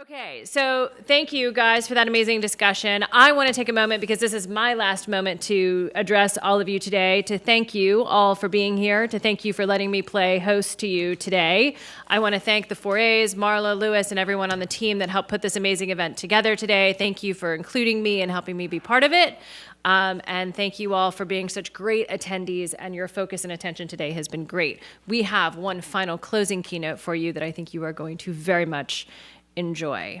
Okay, so thank you guys for that amazing discussion. I want to take a moment because this is my last moment to address all of you today, to thank you all for being here, to thank you for letting me play host to you today. I want to thank the 4As, Marla, Lewis, and everyone on the team that helped put this amazing event together today. Thank you for including me and helping me be part of it. And thank you all for being such great attendees, and your focus and attention today has been great. We have one final closing keynote for you that I think you are going to very much enjoy.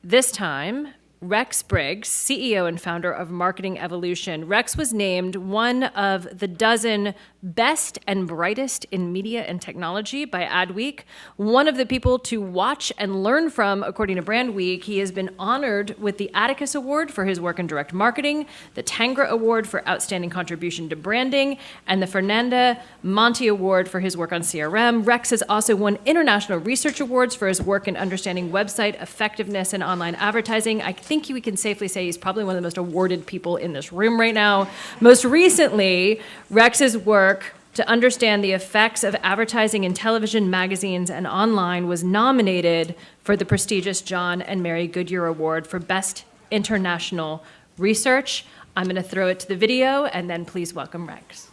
This time, Rex Briggs, CEO and founder of Marketing Evolution. Rex was named one of the dozen best and brightest in media and technology by Adweek, one of the people to watch and learn from, according to Brandweek. He has been honored with the Atticus Award for his work in direct marketing, the Tangra Award for outstanding contribution to branding, and the Fernanda Monti Award for his work on CRM. Rex has also won international research awards for his work in understanding website effectiveness and online advertising. I think we can safely say he's probably one of the most awarded people in this room right now. Most recently, Rex's work to understand the effects of advertising in television, magazines, and online was nominated for the prestigious John and Mary Goodyear Award for Best International Research. I'm going to throw it to the video, and then please welcome Rex.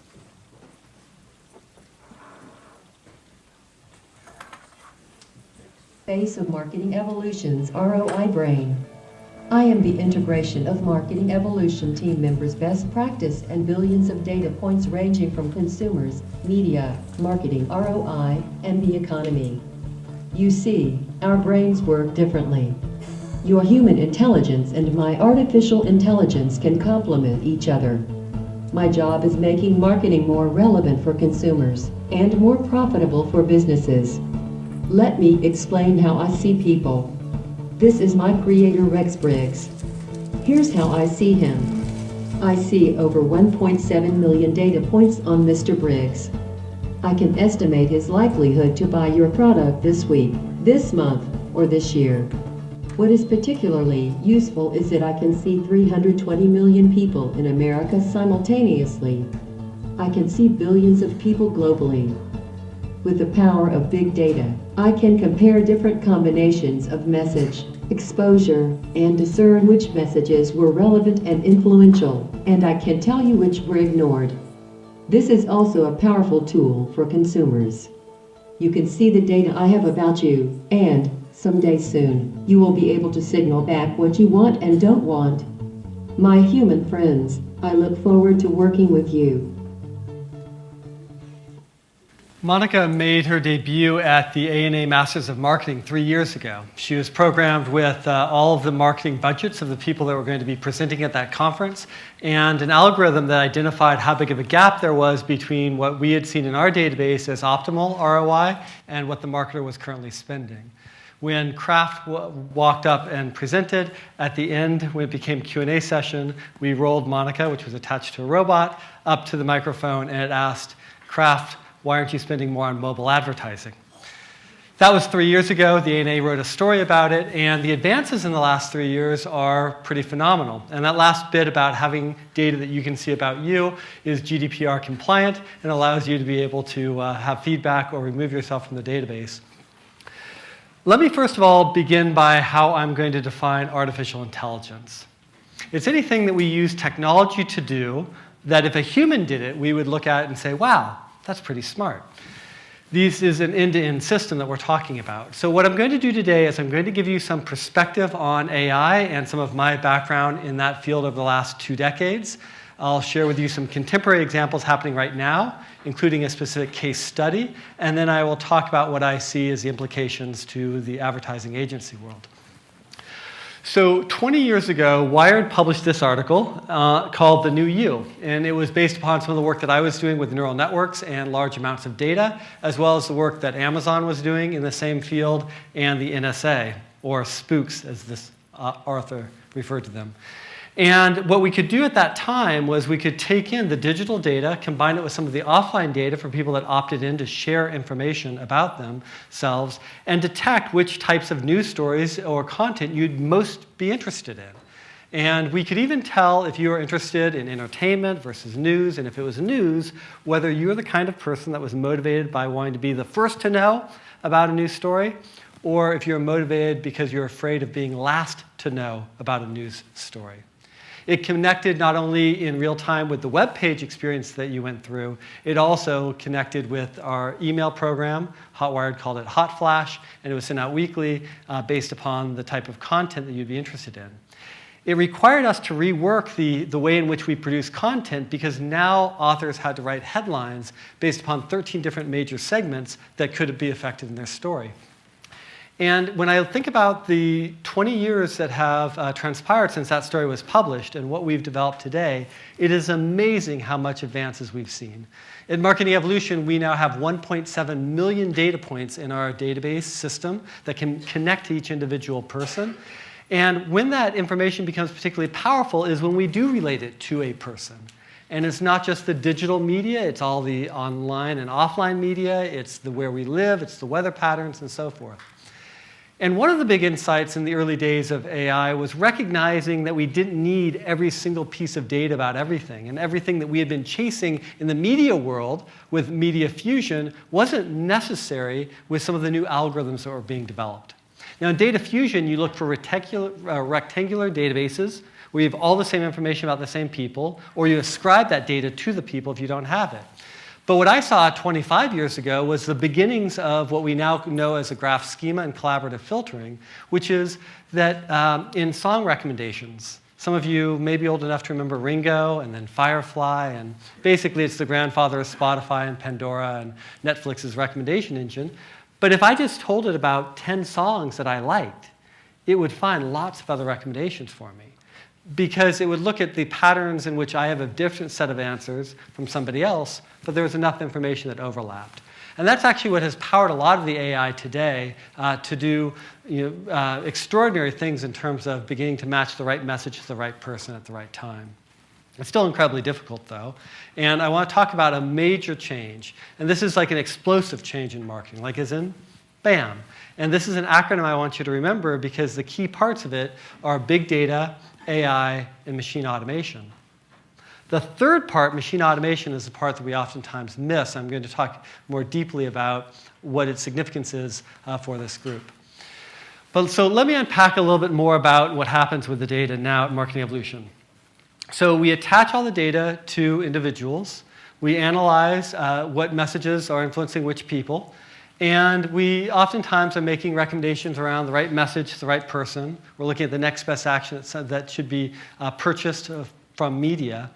Face of Marketing Evolution's ROI Brain. I am the integration of Marketing Evolution team members' best practice and billions of data points ranging from consumers, media, marketing, ROI, and the economy. You see, our brains work differently. Your human intelligence and my artificial intelligence can complement each other. My job is making marketing more relevant for consumers and more profitable for businesses. Let me explain how I see people. This is my creator, Rex Briggs. Here's how I see him. I see over 1.7 million data points on Mr. Briggs. I can estimate his likelihood to buy your product this week, this month, or this year. What is particularly useful is that I can see 320 million people in America simultaneously. I can see billions of people globally. With the power of big data, I can compare different combinations of message, exposure, and discern which messages were relevant and influential, and I can tell you which were ignored. This is also a powerful tool for consumers. You can see the data I have about you, and someday soon, you will be able to signal back what you want and don't want. My human friends, I look forward to working with you. Monica made her debut at the ANA Masters of Marketing 3 years ago. She was programmed with all of the marketing budgets of the people that were going to be presenting at that conference, and an algorithm that identified how big of a gap there was between what we had seen in our database as optimal ROI and what the marketer was currently spending. When Kraft walked up and presented, at the end, when it became Q&A session, we rolled Monica, which was attached to a robot, up to the microphone, and it asked, "Kraft, why aren't you spending more on mobile advertising?" That was 3 years ago. The ANA wrote a story about it, and the advances in the last 3 years are pretty phenomenal. And that last bit about having data that you can see about you is GDPR compliant and allows you to be able to have feedback or remove yourself from the database. Let me first of all begin by how I'm going to define artificial intelligence. It's anything that we use technology to do that if a human did it, we would look at it and say, wow, that's pretty smart. This is an end-to-end system that we're talking about. So what I'm going to do today is I'm going to give you some perspective on AI and some of my background in that field over the last 2 decades. I'll share with you some contemporary examples happening right now, including a specific case study, and then I will talk about what I see as the implications to the advertising agency world. So 20 years ago, Wired published this article called The New You, and it was based upon some of the work that I was doing with neural networks and large amounts of data, as well as the work that Amazon was doing in the same field and the NSA, or spooks as this author referred to them. And what we could do at that time was we could take in the digital data, combine it with some of the offline data for people that opted in to share information about themselves, and detect which types of news stories or content you'd most be interested in. And we could even tell if you were interested in entertainment versus news, and if it was news, whether you were the kind of person that was motivated by wanting to be the first to know about a news story, or if you're motivated because you're afraid of being last to know about a news story. It connected not only in real time with the web page experience that you went through, it also connected with our email program. Hotwired called it Hot Flash, and it was sent out weekly based upon the type of content that you'd be interested in. It required us to rework the way in which we produce content because now authors had to write headlines based upon 13 different major segments that could be affected in their story. And when I think about the 20 years that have transpired since that story was published and what we've developed today, it is amazing how much advances we've seen. In Marketing Evolution, we now have 1.7 million data points in our database system that can connect to each individual person. And when that information becomes particularly powerful is when we do relate it to a person. And it's not just the digital media, it's all the online and offline media, it's the where we live, it's the weather patterns, and so forth. And one of the big insights in the early days of AI was recognizing that we didn't need every single piece of data about everything. And everything that we had been chasing in the media world with media fusion wasn't necessary with some of the new algorithms that were being developed. Now, in data fusion, you look for rectangular databases where you have all the same information about the same people, or you ascribe that data to the people if you don't have it. But what I saw 25 years ago was the beginnings of what we now know as a graph schema and collaborative filtering, which is that in song recommendations, some of you may be old enough to remember Ringo and then Firefly, and basically it's the grandfather of Spotify and Pandora and Netflix's recommendation engine. But if I just told it about 10 songs that I liked, it would find lots of other recommendations for me, because it would look at the patterns in which I have a different set of answers from somebody else, but there was enough information that overlapped. And that's actually what has powered a lot of the AI today to do extraordinary things in terms of beginning to match the right message to the right person at the right time. It's still incredibly difficult, though. And I want to talk about a major change. And this is like an explosive change in marketing, like as in, BAM. And this is an acronym I want you to remember because the key parts of it are big data, AI, and machine automation. The third part, machine automation, is the part that we oftentimes miss. I'm going to talk more deeply about what its significance is for this group. But so let me unpack a little bit more about what happens with the data now at Marketing Evolution. So we attach all the data to individuals. We analyze what messages are influencing which people. And we oftentimes are making recommendations around the right message to the right person. We're looking at the next best action that should be purchased from media.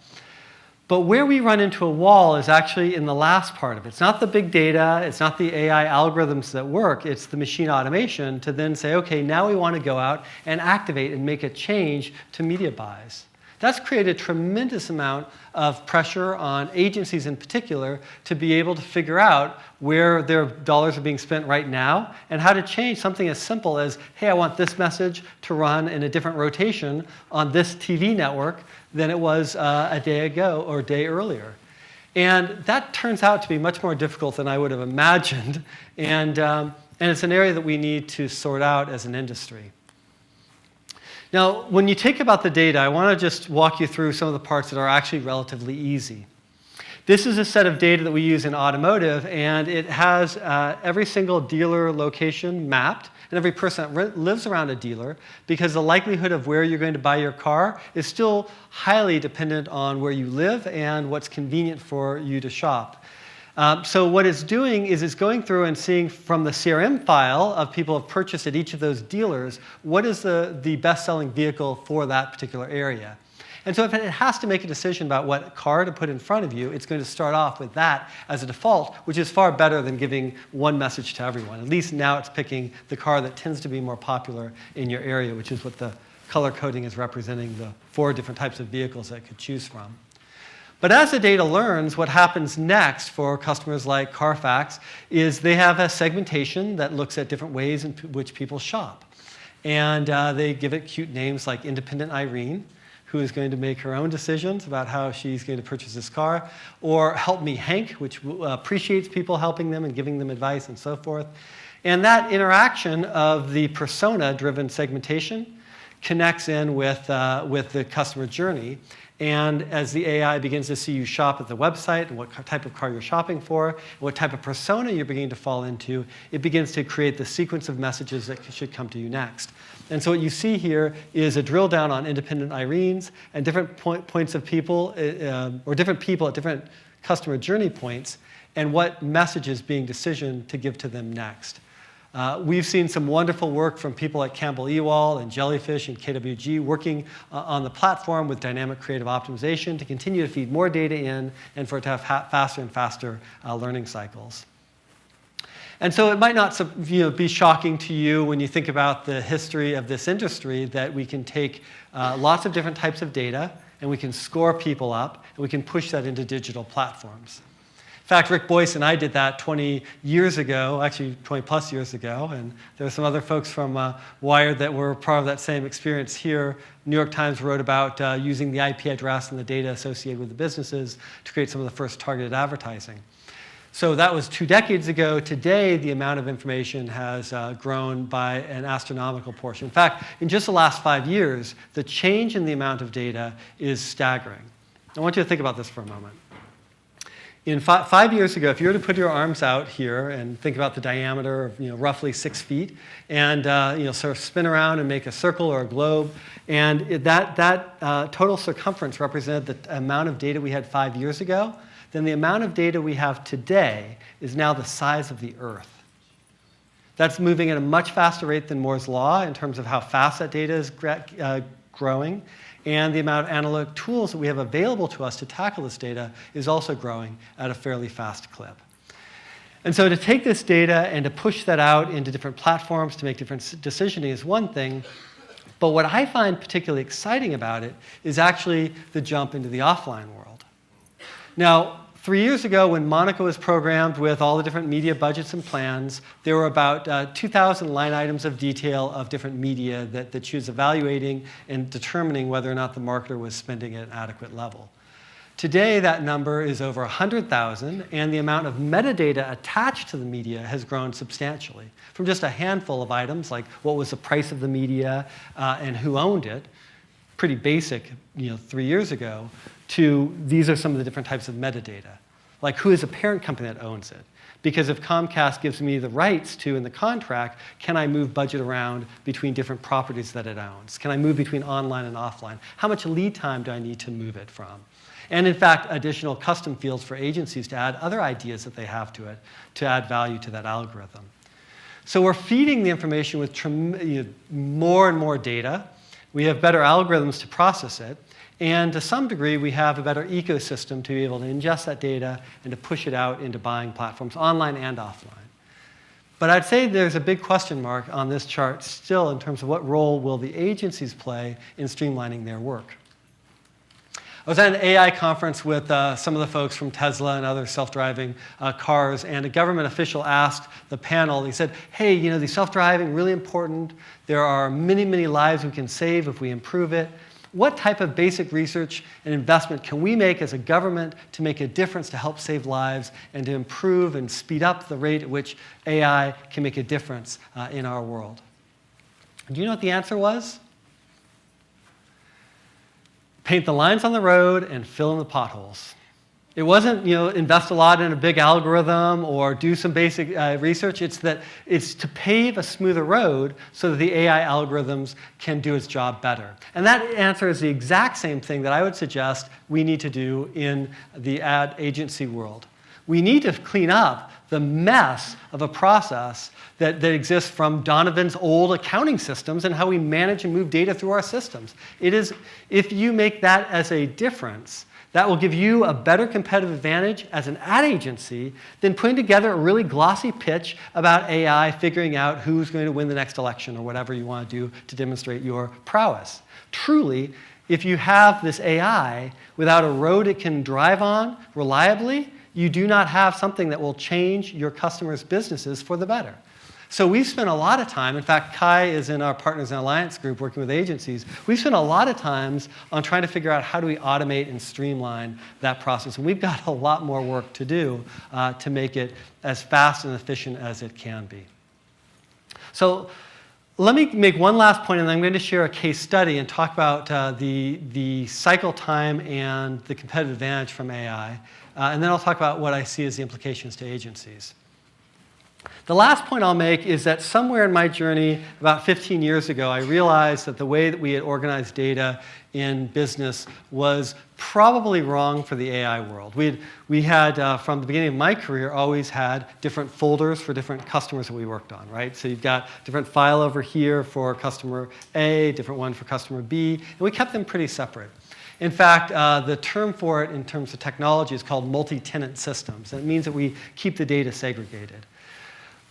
But where we run into a wall is actually in the last part of it. It's not the big data, it's not the AI algorithms that work, it's the machine automation to then say, okay, now we want to go out and activate and make a change to media buys. That's created a tremendous amount of pressure on agencies in particular to be able to figure out where their dollars are being spent right now and how to change something as simple as, hey, I want this message to run in a different rotation on this TV network than it was a day ago or a day earlier. And that turns out to be much more difficult than I would have imagined. And it's an area that we need to sort out as an industry. Now, when you take about the data, I want to just walk you through some of the parts that are actually relatively easy. This is a set of data that we use in automotive, and it has every single dealer location mapped, and every person that lives around a dealer, because the likelihood of where you're going to buy your car is still highly dependent on where you live and what's convenient for you to shop. So what it's doing is it's going through and seeing from the CRM file of people who have purchased at each of those dealers, what is the best-selling vehicle for that particular area. And so if it has to make a decision about what car to put in front of you, it's going to start off with that as a default, which is far better than giving one message to everyone. At least now it's picking the car that tends to be more popular in your area, which is what the color coding is representing, the 4 different types of vehicles that it could choose from. But as the data learns, what happens next for customers like Carfax is they have a segmentation that looks at different ways in which people shop. And they give it cute names like Independent Irene, who is going to make her own decisions about how she's going to purchase this car, or Help Me Hank, which appreciates people helping them and giving them advice and so forth. And that interaction of the persona-driven segmentation connects in with the customer journey. And as the AI begins to see you shop at the website and what type of car you're shopping for, and what type of persona you're beginning to fall into, it begins to create the sequence of messages that should come to you next. And so what you see here is a drill down on independent Irenes and different points of people, or different people at different customer journey points, and what messages being decisioned to give to them next. We've seen some wonderful work from people like Campbell Ewald and Jellyfish and KWG working on the platform with dynamic creative optimization to continue to feed more data in and for it to have faster and faster learning cycles. And so it might not be shocking to you when you think about the history of this industry that we can take lots of different types of data and we can score people up and we can push that into digital platforms. In fact, Rick Boyce and I did that 20 years ago, actually 20 plus years ago, and there were some other folks from Wired that were part of that same experience here. New York Times wrote about using the IP address and the data associated with the businesses to create some of the first targeted advertising. So that was 2 decades ago. Today, the amount of information has grown by an astronomical portion. In fact, in just the last 5 years, the change in the amount of data is staggering. I want you to think about this for a moment. In 5 years ago, if you were to put your arms out here and think about the diameter of roughly 6 feet, and sort of spin around and make a circle or a globe, and that total circumference represented the amount of data we had 5 years ago, then the amount of data we have today is now the size of the Earth. That's moving at a much faster rate than Moore's Law in terms of how fast that data is growing. And the amount of analytic tools that we have available to us to tackle this data is also growing at a fairly fast clip. And so to take this data and to push that out into different platforms to make different decisioning is one thing. But what I find particularly exciting about it is actually the jump into the offline world. Now, 3 years ago, when Monica was programmed with all the different media budgets and plans, there were about 2,000 line items of detail of different media that she was evaluating and determining whether or not the marketer was spending at an adequate level. Today, that number is over 100,000, and the amount of metadata attached to the media has grown substantially. From just a handful of items, like what was the price of the media and who owned it, pretty basic 3 years ago, to these are some of the different types of metadata, like who is a parent company that owns it. Because if Comcast gives me the rights to, in the contract, can I move budget around between different properties that it owns? Can I move between online and offline? How much lead time do I need to move it from? And in fact, additional custom fields for agencies to add other ideas that they have to it to add value to that algorithm. So we're feeding the information with more and more data. We have better algorithms to process it. And to some degree, we have a better ecosystem to be able to ingest that data and to push it out into buying platforms, online and offline. But I'd say there's a big question mark on this chart still in terms of what role will the agencies play in streamlining their work. I was at an AI conference with some of the folks from Tesla and other self-driving cars, and a government official asked the panel, he said, hey, the self-driving, really important. There are many, many lives we can save if we improve it. What type of basic research and investment can we make as a government to make a difference to help save lives and to improve and speed up the rate at which AI can make a difference in our world? Do you know what the answer was? Paint the lines on the road and fill in the potholes. It wasn't, invest a lot in a big algorithm or do some basic research. It's to pave a smoother road so that the AI algorithms can do its job better. And that answer is the exact same thing that I would suggest we need to do in the ad agency world. We need to clean up the mess of a process that exists from Donovan's old accounting systems and how we manage and move data through our systems. It is, if you make that as a difference, that will give you a better competitive advantage as an ad agency than putting together a really glossy pitch about AI figuring out who's going to win the next election or whatever you want to do to demonstrate your prowess. Truly, if you have this AI without a road it can drive on reliably, you do not have something that will change your customers' businesses for the better. So we've spent a lot of time, in fact, Kai is in our Partners and Alliance group working with agencies. We've spent a lot of times on trying to figure out how do we automate and streamline that process. And we've got a lot more work to do to make it as fast and efficient as it can be. So Let me make one last point, and then I'm going to share a case study and talk about the cycle time and the competitive advantage from AI. And then I'll talk about what I see as the implications to agencies. The last point I'll make is that somewhere in my journey, about 15 years ago, I realized that the way that we had organized data in business was probably wrong for the AI world. We had, from the beginning of my career, always had different folders for different customers that we worked on, right? So you've got different file over here for customer A, different one for customer B, and we kept them pretty separate. In fact, the term for it in terms of technology is called multi-tenant systems. And it means that we keep the data segregated.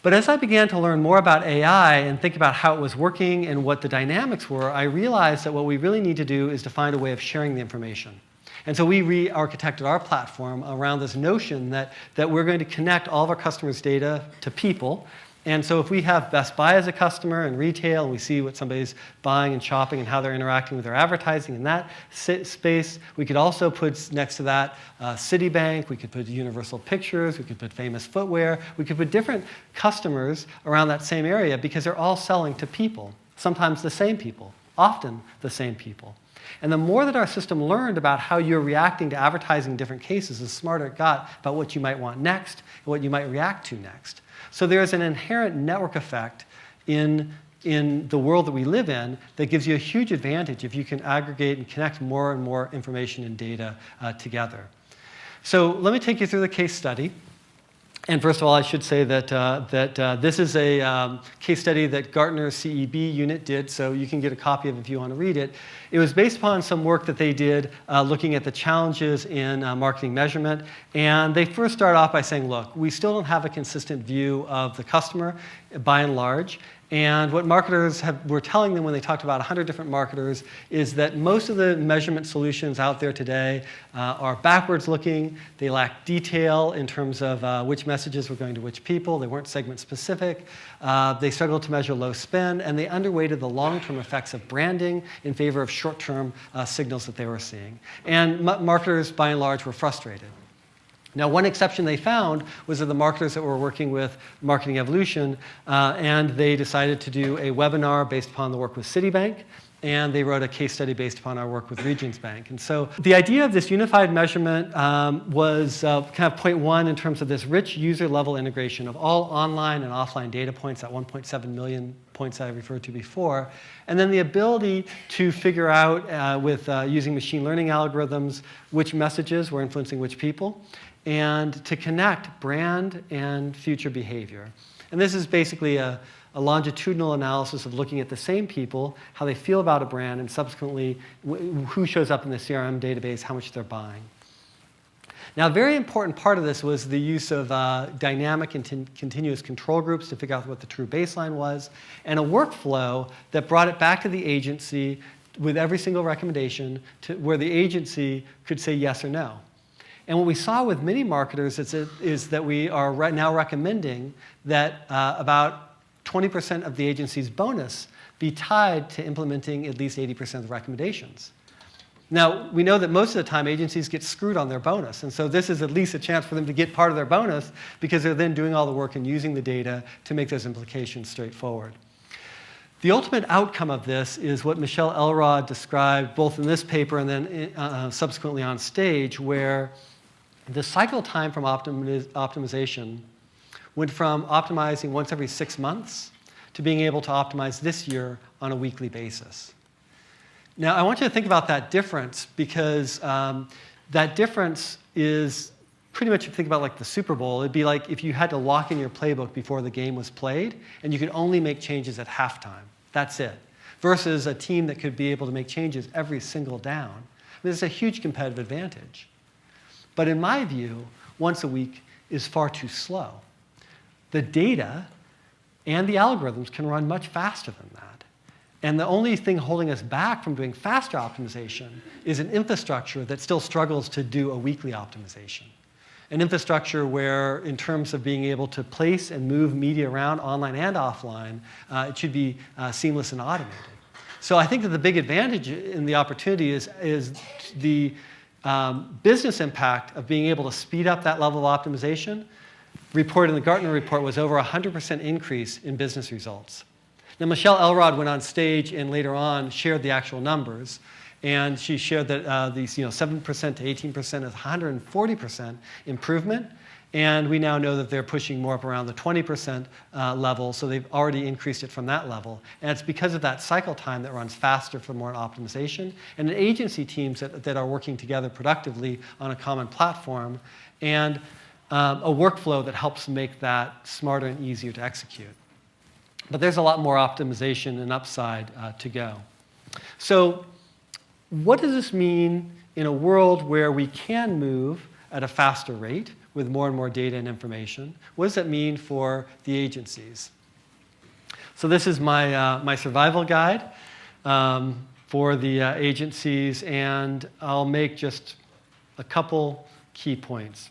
But as I began to learn more about AI and think about how it was working and what the dynamics were, I realized that what we really need to do is to find a way of sharing the information. And so we re-architected our platform around this notion that we're going to connect all of our customers' data to people. And so if we have Best Buy as a customer in retail, and we see what somebody's buying and shopping and how they're interacting with their advertising in that space, we could also put next to that Citibank, we could put Universal Pictures, we could put Famous Footwear, we could put different customers around that same area because they're all selling to people, sometimes the same people, often the same people. And the more that our system learned about how you're reacting to advertising in different cases, the smarter it got about what you might want next and what you might react to next. So there's an inherent network effect in the world that we live in that gives you a huge advantage if you can aggregate and connect more and more information and data together. So let me take you through the case study. And first of all, I should say that this is a case study that Gartner's CEB unit did, so you can get a copy of it if you want to read it. It was based upon some work that they did looking at the challenges in marketing measurement. And they first start off by saying, look, we still don't have a consistent view of the customer by and large. And what marketers were telling them when they talked about 100 different marketers is that most of the measurement solutions out there today are backwards looking. They lack detail in terms of which messages were going to which people. They weren't segment specific. They struggled to measure low spend, and they underweighted the long-term effects of branding in favor of short-term signals that they were seeing. And marketers, by and large, were frustrated. Now, one exception they found was that the marketers that were working with Marketing Evolution, and they decided to do a webinar based upon the work with Citibank, and they wrote a case study based upon our work with Regions Bank. And so the idea of this unified measurement was kind of point one in terms of this rich user-level integration of all online and offline data points, that 1.7 million points that I referred to before, and then the ability to figure out with using machine learning algorithms which messages were influencing which people, and to connect brand and future behavior. And this is basically a longitudinal analysis of looking at the same people, how they feel about a brand, and subsequently who shows up in the CRM database, how much they're buying. Now, a very important part of this was the use of dynamic and continuous control groups to figure out what the true baseline was, and a workflow that brought it back to the agency with every single recommendation to where the agency could say yes or no. And what we saw with many marketers is that we are right now recommending that about 20% of the agency's bonus be tied to implementing at least 80% of the recommendations. Now, we know that most of the time agencies get screwed on their bonus, and so this is at least a chance for them to get part of their bonus because they're then doing all the work and using the data to make those implications straightforward. The ultimate outcome of this is what Michelle Elrod described both in this paper and then subsequently on stage, where the cycle time from optimization went from optimizing once every 6 months to being able to optimize this year on a weekly basis. Now, I want you to think about that difference because that difference is pretty much, if you think about like the Super Bowl, it'd be like if you had to lock in your playbook before the game was played and you could only make changes at halftime. That's it. Versus a team that could be able to make changes every single down. I mean, it's a huge competitive advantage. But in my view, once a week is far too slow. The data and the algorithms can run much faster than that. And the only thing holding us back from doing faster optimization is an infrastructure that still struggles to do a weekly optimization. An infrastructure where, in terms of being able to place and move media around online and offline, it should be seamless and automated. So I think that the big advantage in the opportunity is the business impact of being able to speed up that level of optimization. Reported in the Gartner report was over 100% increase in business results. Now, Michelle Elrod went on stage and later on shared the actual numbers. And she shared that these 7% to 18% is 140% improvement. And we now know that they're pushing more up around the 20% level, so they've already increased it from that level. And it's because of that cycle time that runs faster for more optimization, and agency teams that are working together productively on a common platform, and a workflow that helps make that smarter and easier to execute. But there's a lot more optimization and upside to go. So what does this mean in a world where we can move at a faster rate with more and more data and information? What does that mean for the agencies? So this is my survival guide for the agencies, and I'll make just a couple key points.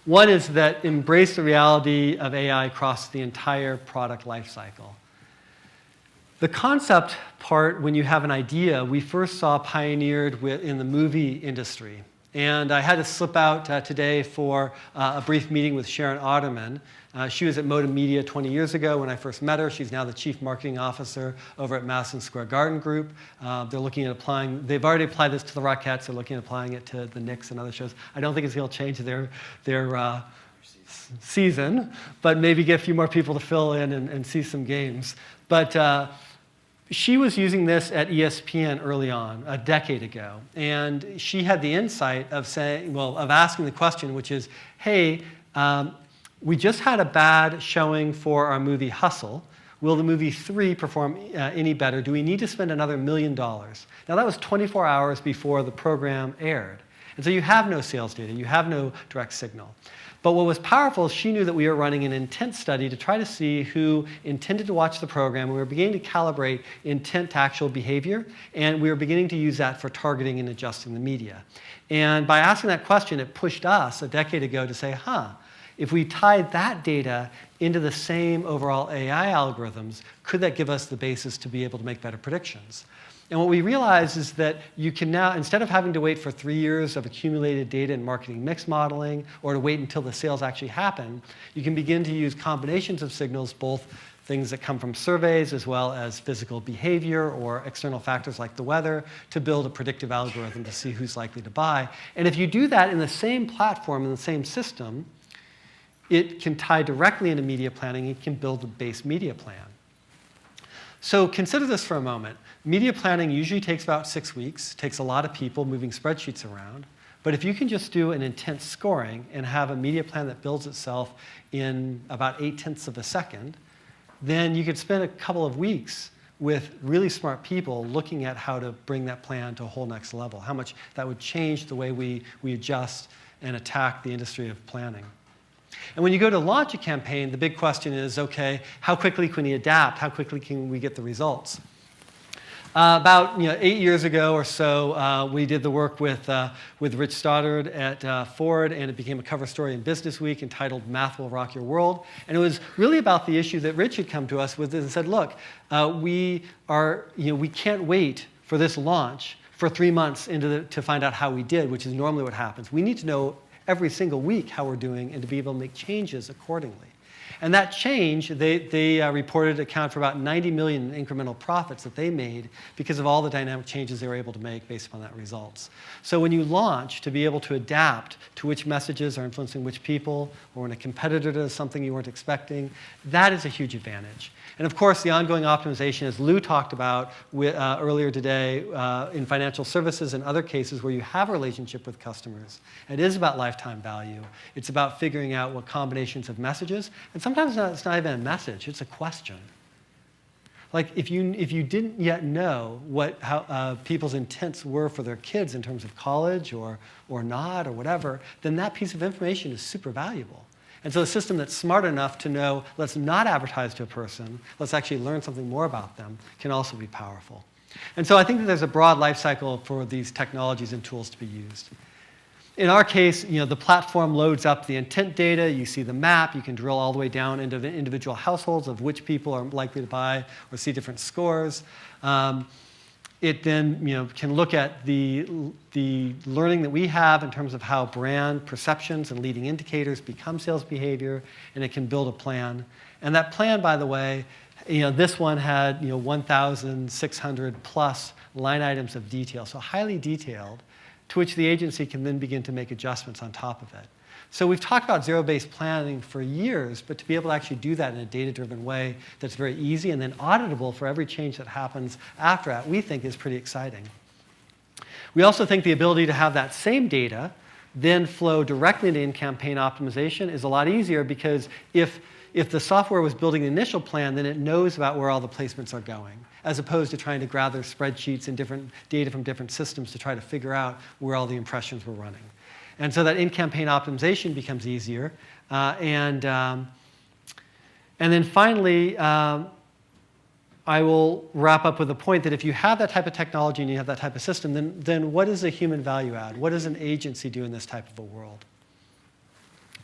One is that embrace the reality of AI across the entire product lifecycle. The concept part, when you have an idea, we first saw pioneered in the movie industry. And I had to slip out today for a brief meeting with Sharon Otterman. She was at Modem Media 20 years ago when I first met her. She's now the Chief Marketing Officer over at Madison Square Garden Group. They're looking at applying, they've already applied this to the Rockettes. They're looking at applying it to the Knicks and other shows. I don't think it's going to change their season, but maybe get a few more people to fill in and see some games. But she was using this at ESPN early on, a decade ago. And she had the insight of of asking the question, which is, hey, we just had a bad showing for our movie Hustle. Will the movie 3 perform any better? Do we need to spend another $1 million? Now, that was 24 hours before the program aired. And so you have no sales data. You have no direct signal. But what was powerful is she knew that we were running an intent study to try to see who intended to watch the program. We were beginning to calibrate intent to actual behavior, and we were beginning to use that for targeting and adjusting the media. And by asking that question, it pushed us a decade ago to say, if we tied that data into the same overall AI algorithms, could that give us the basis to be able to make better predictions? And what we realized is that you can now, instead of having to wait for 3 years of accumulated data and marketing mix modeling, or to wait until the sales actually happen, you can begin to use combinations of signals, both things that come from surveys as well as physical behavior or external factors like the weather, to build a predictive algorithm to see who's likely to buy. And if you do that in the same platform, in the same system, it can tie directly into media planning. It can build a base media plan. So consider this for a moment. Media planning usually takes about 6 weeks, takes a lot of people moving spreadsheets around. But if you can just do an intent scoring and have a media plan that builds itself in about 0.8 of a second, then you could spend a couple of weeks with really smart people looking at how to bring that plan to a whole next level, how much that would change the way we adjust and attack the industry of planning. And when you go to launch a campaign, the big question is, okay, how quickly can we adapt? How quickly can we get the results? About 8 years ago or so, we did the work with Rich Stoddard at Ford, and it became a cover story in Business Week entitled "Math Will Rock Your World." And it was really about the issue that Rich had come to us with and said, look, we can't wait for this launch for 3 months to find out how we did, which is normally what happens. We need to know every single week how we're doing and to be able to make changes accordingly. And that change, they reported account for about 90 million in incremental profits that they made because of all the dynamic changes they were able to make based upon that results. So when you launch, to be able to adapt to which messages are influencing which people, or when a competitor does something you weren't expecting, that is a huge advantage. And of course, the ongoing optimization, as Lou talked about earlier today, in financial services and other cases where you have a relationship with customers, it is about lifetime value. It's about figuring out what combinations of messages, and sometimes it's not even a message, it's a question. Like if you didn't yet know how people's intents were for their kids in terms of college or not or whatever, then that piece of information is super valuable. And so a system that's smart enough to know, let's not advertise to a person, let's actually learn something more about them, can also be powerful. And so I think that there's a broad life cycle for these technologies and tools to be used. In our case, the platform loads up the intent data. You see the map. You can drill all the way down into the individual households of which people are likely to buy or see different scores. it then can look at the learning that we have in terms of how brand perceptions and leading indicators become sales behavior, and it can build a plan. And that plan, by the way, this one had 1,600 plus line items of detail, so highly detailed, to which the agency can then begin to make adjustments on top of it. So we've talked about zero-based planning for years, but to be able to actually do that in a data-driven way that's very easy and then auditable for every change that happens after that, we think is pretty exciting. We also think the ability to have that same data then flow directly into in-campaign optimization is a lot easier, because if the software was building the initial plan, then it knows about where all the placements are going, as opposed to trying to gather spreadsheets and different data from different systems to try to figure out where all the impressions were running. And so that in-campaign optimization becomes easier. And then finally, I will wrap up with a point that if you have that type of technology and you have that type of system, then what is a human value add? What does an agency do in this type of a world?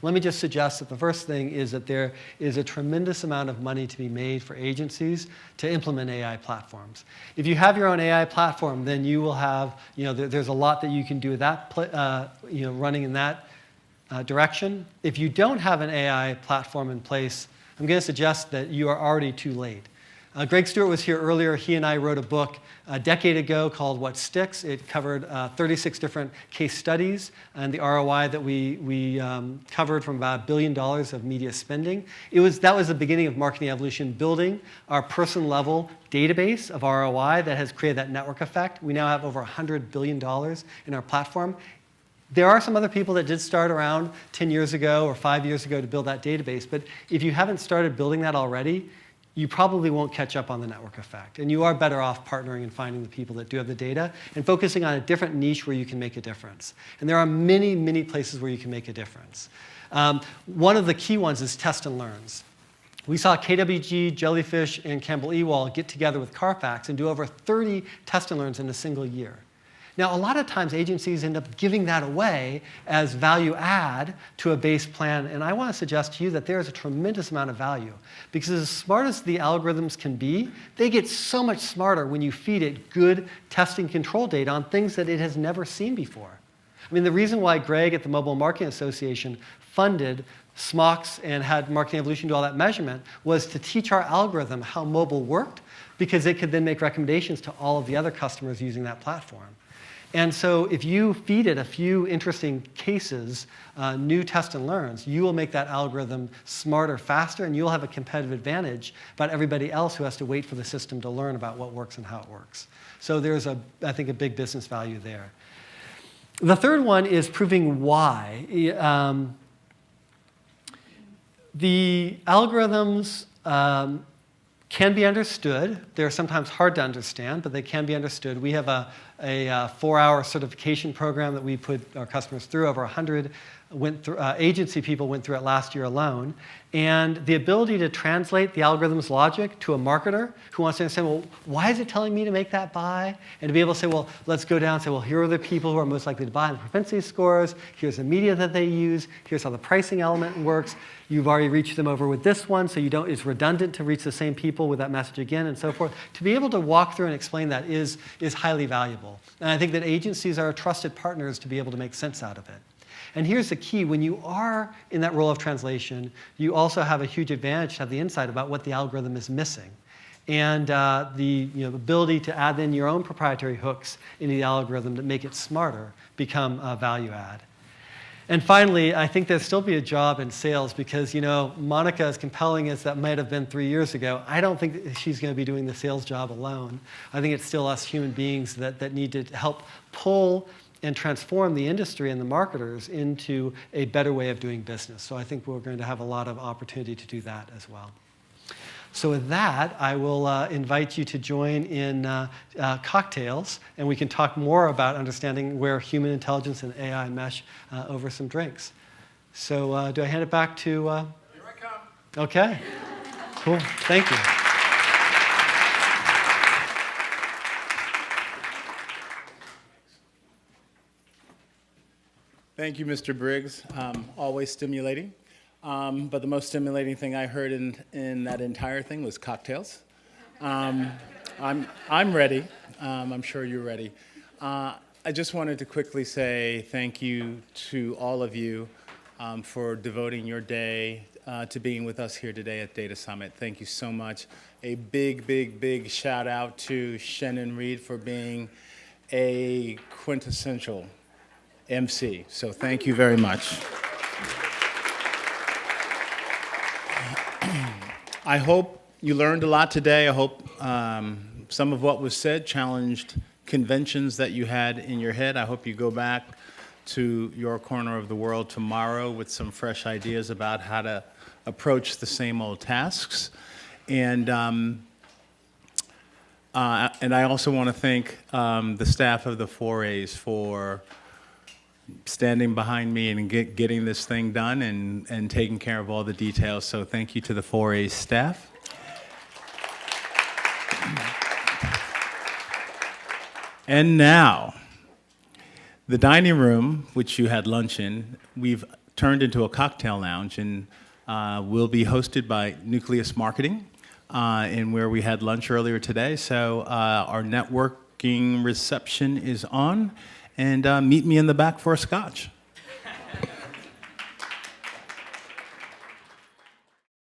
Let me just suggest that the first thing is that there is a tremendous amount of money to be made for agencies to implement AI platforms. If you have your own AI platform, then you will have, there's a lot that you can do with that, running in that direction. If you don't have an AI platform in place, I'm going to suggest that you are already too late. Greg Stewart was here earlier. He and I wrote a book a decade ago called What Sticks. It covered 36 different case studies and the ROI that we covered from about $1 billion of media spending. That was the beginning of Marketing Evolution, building our person-level database of ROI that has created that network effect. We now have over $100 billion in our platform. There are some other people that did start around 10 years ago or 5 years ago to build that database, but if you haven't started building that already, you probably won't catch up on the network effect. And you are better off partnering and finding the people that do have the data and focusing on a different niche where you can make a difference. And there are many, many places where you can make a difference. One of the key ones is test and learns. We saw KWG, Jellyfish, and Campbell Ewald get together with Carfax and do over 30 test and learns in a single year. Now, a lot of times agencies end up giving that away as value add to a base plan, and I want to suggest to you that there is a tremendous amount of value, because as smart as the algorithms can be, they get so much smarter when you feed it good testing control data on things that it has never seen before. I mean, the reason why Greg at the Mobile Marketing Association funded SMOX and had Marketing Evolution do all that measurement was to teach our algorithm how mobile worked, because it could then make recommendations to all of the other customers using that platform. And so if you feed it a few interesting cases, new test and learns, you will make that algorithm smarter, faster, and you'll have a competitive advantage about everybody else who has to wait for the system to learn about what works and how it works. So there's, I think, a big business value there. The third one is proving why. The algorithms can be understood. They're sometimes hard to understand, but they can be understood. We have a 4-hour certification program that we put our customers through. Over 100 agency people went through it last year alone. And the ability to translate the algorithm's logic to a marketer who wants to understand, well, why is it telling me to make that buy? And to be able to say, well, let's go down and say, well, here are the people who are most likely to buy, and the propensity scores. Here's the media that they use. Here's how the pricing element works. You've already reached them over with this one, so it's redundant to reach the same people with that message again, and so forth. To be able to walk through and explain that is highly valuable. And I think that agencies are trusted partners to be able to make sense out of it. And here's the key. When you are in that role of translation, you also have a huge advantage to have the insight about what the algorithm is missing. And the ability to add in your own proprietary hooks into the algorithm that make it smarter become a value add. And finally, I think there'll still be a job in sales, because Monica, as compelling as that might have been 3 years ago, I don't think that she's going to be doing the sales job alone. I think it's still us human beings that need to help pull and transform the industry and the marketers into a better way of doing business. So I think we're going to have a lot of opportunity to do that as well. So with that, I will invite you to join in cocktails, and we can talk more about understanding where human intelligence and AI mesh over some drinks. So do I hand it back to... Here I come. Okay. Cool. Thank you. Thank you, Mr. Briggs. Always stimulating. But the most stimulating thing I heard in that entire thing was cocktails. I'm ready. I'm sure you're ready. I just wanted to quickly say thank you to all of you for devoting your day to being with us here today at Data Summit. Thank you so much. A big, big, big shout out to Shannon Reed for being a quintessential MC. So thank you very much. I hope you learned a lot today. I hope some of what was said challenged conventions that you had in your head. I hope you go back to your corner of the world tomorrow with some fresh ideas about how to approach the same old tasks. And I also want to thank the staff of the 4As for standing behind me and getting this thing done and taking care of all the details. So thank you to the 4A staff. And now, the dining room, which you had lunch in, we've turned into a cocktail lounge and will be hosted by Nucleus Marketing, and where we had lunch earlier today. So our networking reception is on, and meet me in the back for a scotch.